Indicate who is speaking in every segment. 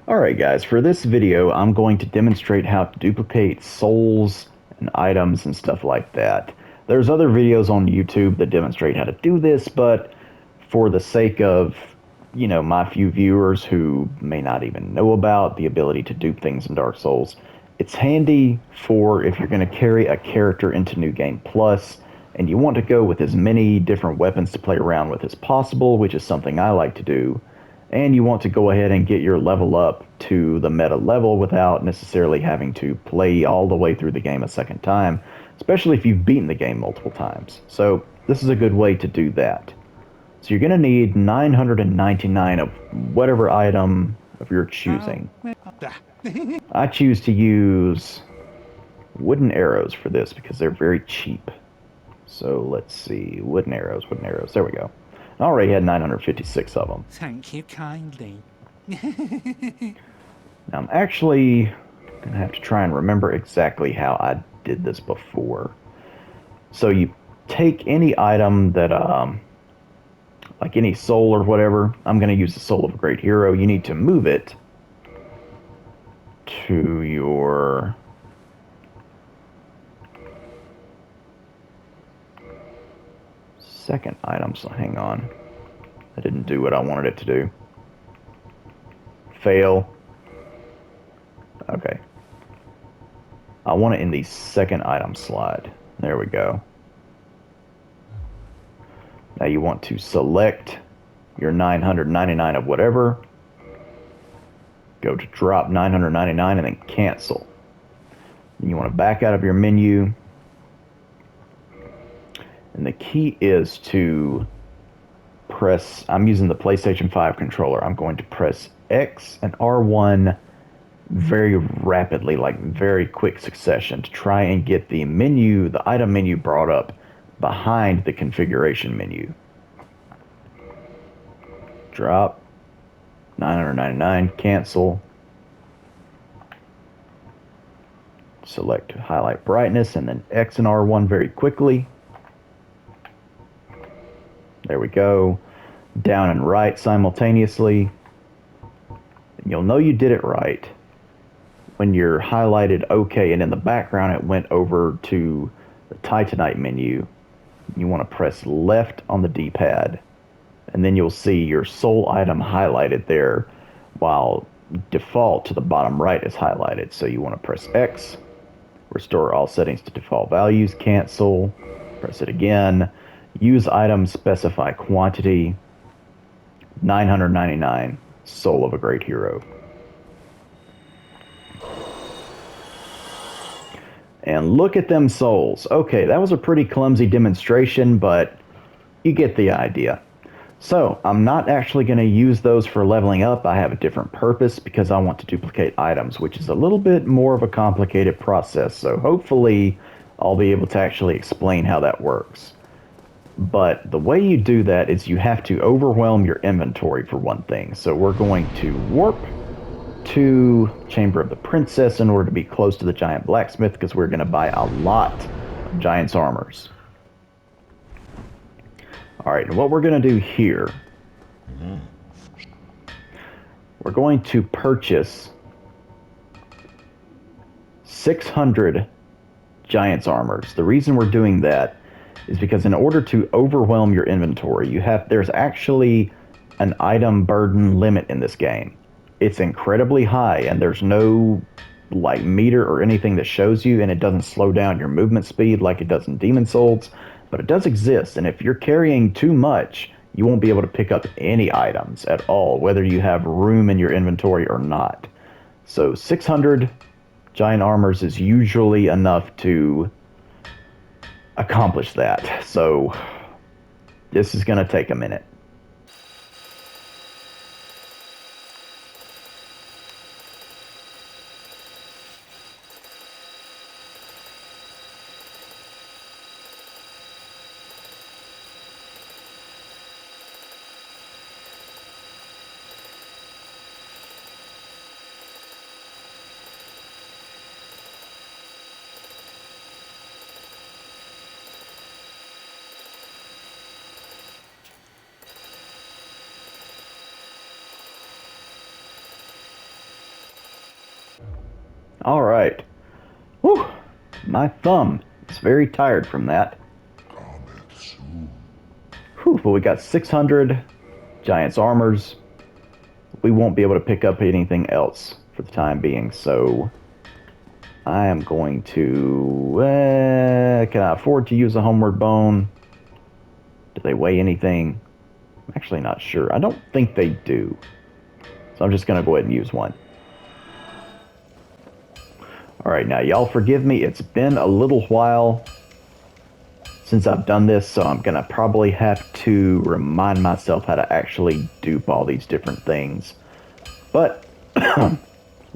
Speaker 1: Alright guys, for this video I'm going to demonstrate how to duplicate souls and items and stuff like that. There's other videos on YouTube that demonstrate how to do this, but for the sake of, my few viewers who may not even know about the ability to dupe things in Dark Souls, it's handy for if you're going to carry a character into New Game Plus and you want to go with as many different weapons to play around with as possible, which is something I like to do, and you want to go ahead and get your level up to the meta level without necessarily having to play all the way through the game a second time, especially if you've beaten the game multiple times. So this is a good way to do that. So you're going to need 999 of whatever item of your choosing. I choose to use wooden arrows for this because they're very cheap. So let's see, wooden arrows, there we go. I already had 956 of them.
Speaker 2: Thank you kindly.
Speaker 1: Now I'm actually going to have to try and remember exactly how I did this before. So you take any item that, like any soul or whatever. I'm going to use the soul of a great hero. You need to move it to your second item. So hang on. I didn't do what I wanted it to do. Fail. Okay. I want it in the second item slot. There we go. Now you want to select your 999 of whatever. Go to drop 999 and then cancel. And you want to back out of your menu. And the key is to press, I'm using the PlayStation 5 controller. I'm going to press X and R1 very rapidly, like very quick succession, to try and get the menu, the item menu, brought up behind the configuration menu. Drop 999, cancel. Select highlight brightness and then X and R1 very quickly. There we go. Down and right simultaneously. You'll know you did it right when you're highlighted OK and in the background it went over to the Titanite menu. You want to press left on the D-pad and then you'll see your soul item highlighted there while default to the bottom right is highlighted. So you want to press X, restore all settings to default values, cancel, press it again, use item, specify quantity, 999, soul of a great hero. And look at them souls. Okay, that was a pretty clumsy demonstration, but you get the idea. So, I'm not actually going to use those for leveling up. I have a different purpose because I want to duplicate items, which is a little bit more of a complicated process. So hopefully I'll be able to actually explain how that works. But the way you do that is you have to overwhelm your inventory for one thing. So we're going to warp to Chamber of the Princess in order to be close to the giant blacksmith because we're going to buy a lot of giant's armors. Alright, and what we're going to do here, we're going to purchase 600 giant's armors. The reason we're doing that is because in order to overwhelm your inventory, there's actually an item burden limit in this game. It's incredibly high, and there's no like meter or anything that shows you, and it doesn't slow down your movement speed like it does in Demon Souls, but it does exist, and if you're carrying too much, you won't be able to pick up any items at all, whether you have room in your inventory or not. So 600 giant armors is usually enough to accomplish that. So this is going to take a minute. All right. Whew. My thumb is very tired from that. Whew, but we got 600 Giant's Armors. We won't be able to pick up anything else for the time being, so I am going to... can I afford to use a Homeward Bone? Do they weigh anything? I'm actually not sure. I don't think they do. So I'm just going to go ahead and use one. Alright, now y'all forgive me. It's been a little while since I've done this, so I'm going to probably have to remind myself how to actually dupe all these different things. But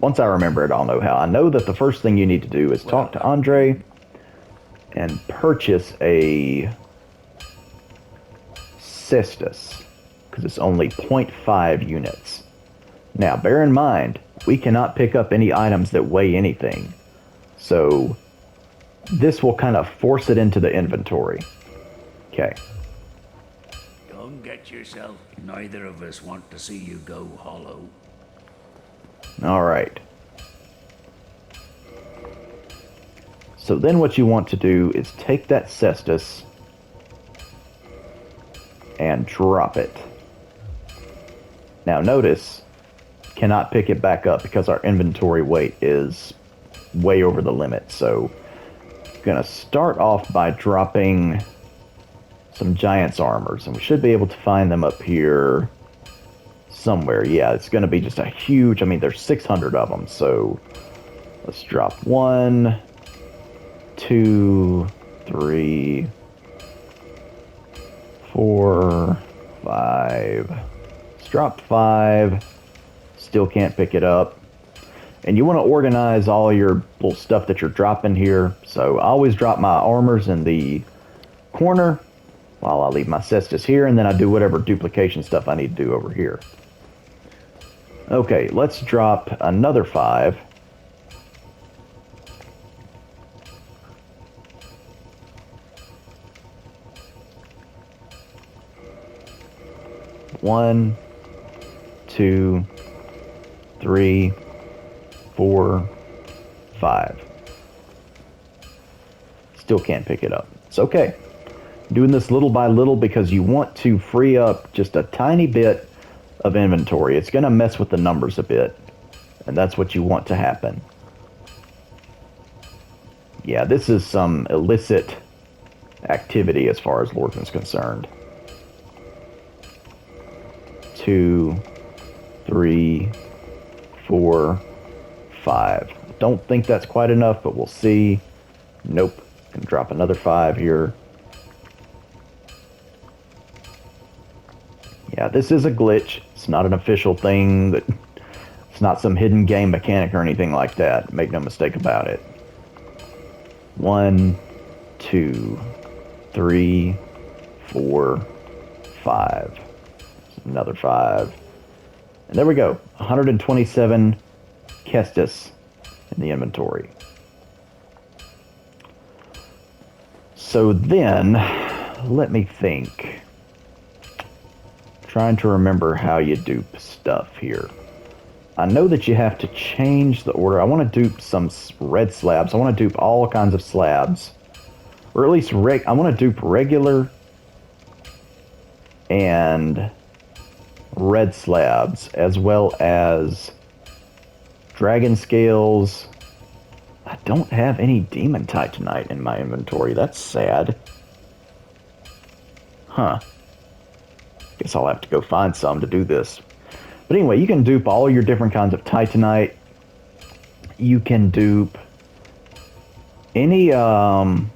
Speaker 1: once I remember it, I'll know how. I know that the first thing you need to do is talk to Andre and purchase a cestus, because it's only 0.5 units. Now, bear in mind, we cannot pick up any items that weigh anything. So this will kind of force it into the inventory. Okay.
Speaker 2: Don't get yourself. Neither of us want to see you go hollow.
Speaker 1: All right. So then what you want to do is take that cestus and drop it. Now notice, cannot pick it back up because our inventory weight is way over the limit. So I'm going to start off by dropping some Giant's Armors, and we should be able to find them up here somewhere. Yeah, it's going to be just a huge, I mean, there's 600 of them, so let's drop 1, 2, 3, 4, 5. Let's drop 5. Still can't pick it up. And you want to organize all your little stuff that you're dropping here. So I always drop my armors in the corner while I leave my cestus here, and then I do whatever duplication stuff I need to do over here. Okay, let's drop another 5. One, 2, 3, 4, 5. Still can't pick it up. It's okay. Doing this little by little because you want to free up just a tiny bit of inventory. It's going to mess with the numbers a bit, and that's what you want to happen. Yeah, this is some illicit activity as far as Lordman's concerned. 2, 3, 4, 5. Don't think that's quite enough, but we'll see. Nope. Can drop another 5 here. Yeah, this is a glitch. It's not an official thing. It's not some hidden game mechanic or anything like that. Make no mistake about it. 1, 2, 3, 4, 5. Another 5. And there we go. 127 Kestis in the inventory. So then, let me think. Trying to remember how you dupe stuff here. I know that you have to change the order. I want to dupe some red slabs. I want to dupe all kinds of slabs. Or at least, I want to dupe regular and red slabs, as well as dragon scales. I don't have any demon titanite in my inventory. That's sad. Huh. Guess I'll have to go find some to do this. But anyway, you can dupe all your different kinds of titanite. You can dupe any of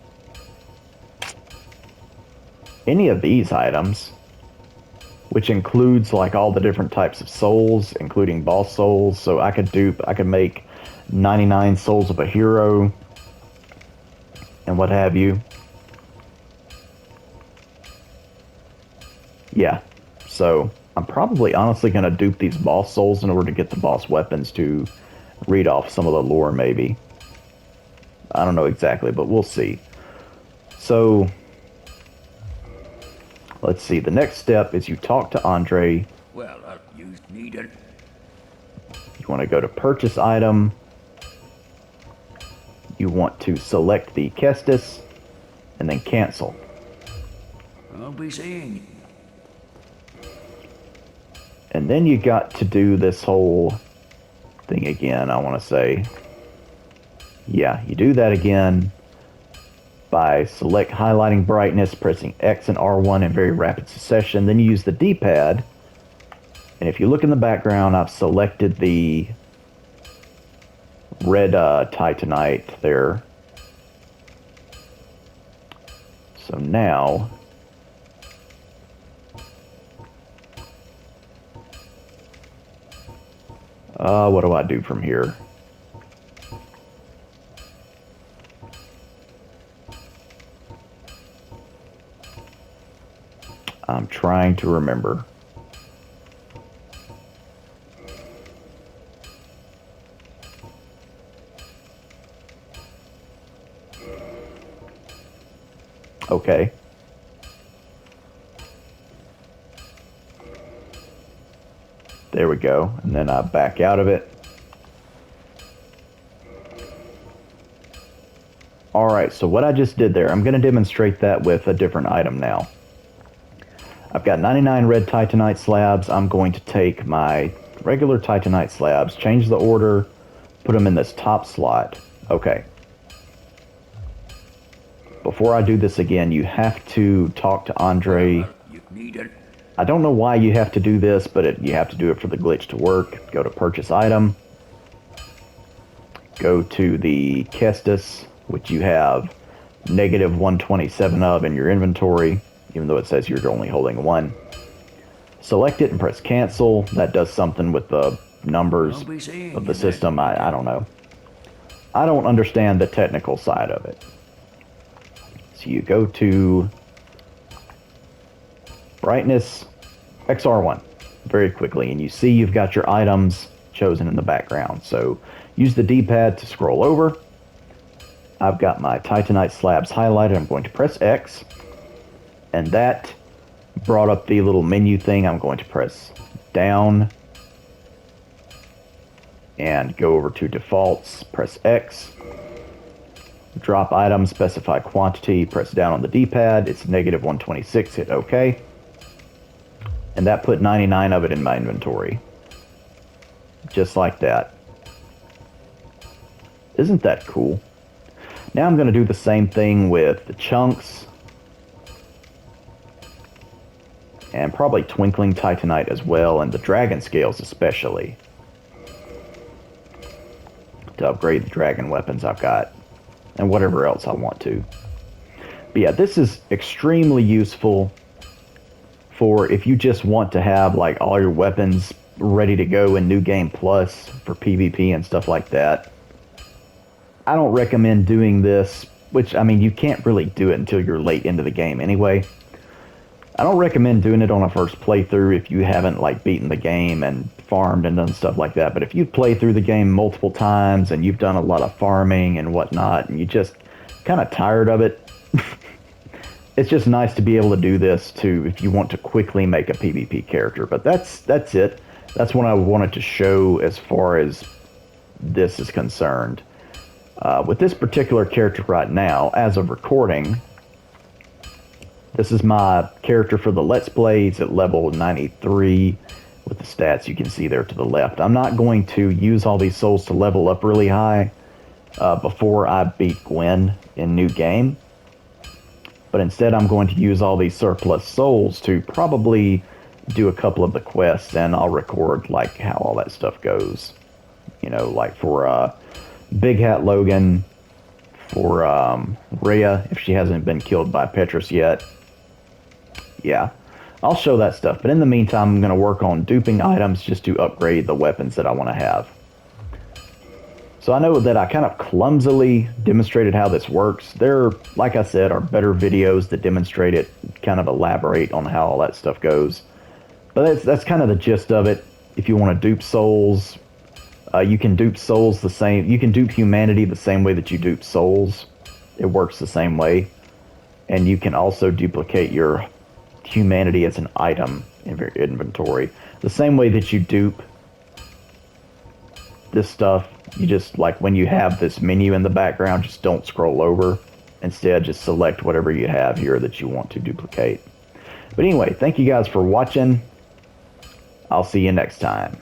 Speaker 1: these items, which includes like all the different types of souls, including boss souls. So I could make 99 souls of a hero and what have you. Yeah, so I'm probably honestly going to dupe these boss souls in order to get the boss weapons to read off some of the lore, maybe. I don't know exactly, but we'll see. So let's see. The next step is you talk to Andre.
Speaker 2: Well, you need it.
Speaker 1: You want to go to purchase item. you want to select the Kestis and then cancel.
Speaker 2: I'll be seeing you.
Speaker 1: And then you got to do this whole thing again, I want to say. Yeah, you do that again by select highlighting brightness, pressing X and R1 in very rapid succession. Then you use the D-pad. And if you look in the background, I've selected the red Titanite there. So now, what do I do from here? I'm trying to remember. Okay. There we go. And then I back out of it. Alright, so what I just did there, I'm going to demonstrate that with a different item now. I've got 99 red Titanite slabs. I'm going to take my regular Titanite slabs, change the order, put them in this top slot. Okay. Before I do this again, you have to talk to Andre.
Speaker 2: You need it.
Speaker 1: I don't know why you have to do this, but you have to do it for the glitch to work. Go to purchase item. Go to the Kestis, which you have negative 127 of in your inventory, even though it says you're only holding one. Select it and press cancel. That does something with the numbers of the system. I don't know. I don't understand the technical side of it. So you go to brightness, XR1 very quickly, and you see you've got your items chosen in the background. So use the D-pad to scroll over. I've got my Titanite slabs highlighted. I'm going to press X, and that brought up the little menu thing. I'm going to press down and go over to defaults, press X. Drop item, specify quantity, press down on the D-pad. It's negative 126, hit OK. And that put 99 of it in my inventory. Just like that. Isn't that cool? Now I'm going to do the same thing with the chunks. And probably twinkling titanite as well, and the dragon scales especially. To upgrade the dragon weapons I've got. And whatever else I want to. But yeah, this is extremely useful for if you just want to have like all your weapons ready to go in New Game Plus for PvP and stuff like that. I don't recommend doing this, which, I mean, you can't really do it until you're late into the game anyway. I don't recommend doing it on a first playthrough if you haven't like beaten the game and farmed and done stuff like that. But if you've played through the game multiple times and you've done a lot of farming and whatnot, and you just kind of tired of it, it's just nice to be able to do this too if you want to quickly make a PvP character. But that's it. That's what I wanted to show as far as this is concerned. With this particular character right now, as of recording, this is my character for the Let's Plays at level 93 with the stats you can see there to the left. I'm not going to use all these souls to level up really high before I beat Gwen in New Game. But instead I'm going to use all these surplus souls to probably do a couple of the quests, and I'll record like how all that stuff goes. You know, like for Big Hat Logan, for Rhea, if she hasn't been killed by Petrus yet. Yeah, I'll show that stuff. But in the meantime, I'm going to work on duping items just to upgrade the weapons that I want to have. So I know that I kind of clumsily demonstrated how this works. There, like I said, are better videos that demonstrate it, kind of elaborate on how all that stuff goes. But that's kind of the gist of it. If you want to dupe souls, you can dupe souls the same. You can dupe humanity the same way that you dupe souls. It works the same way. And you can also duplicate your humanity as an item in your inventory the same way that you dupe this stuff, you just, like, when you have this menu in the background, just don't scroll over. Instead, just select whatever you have here that you want to duplicate. But anyway, thank you guys for watching. I'll see you next time.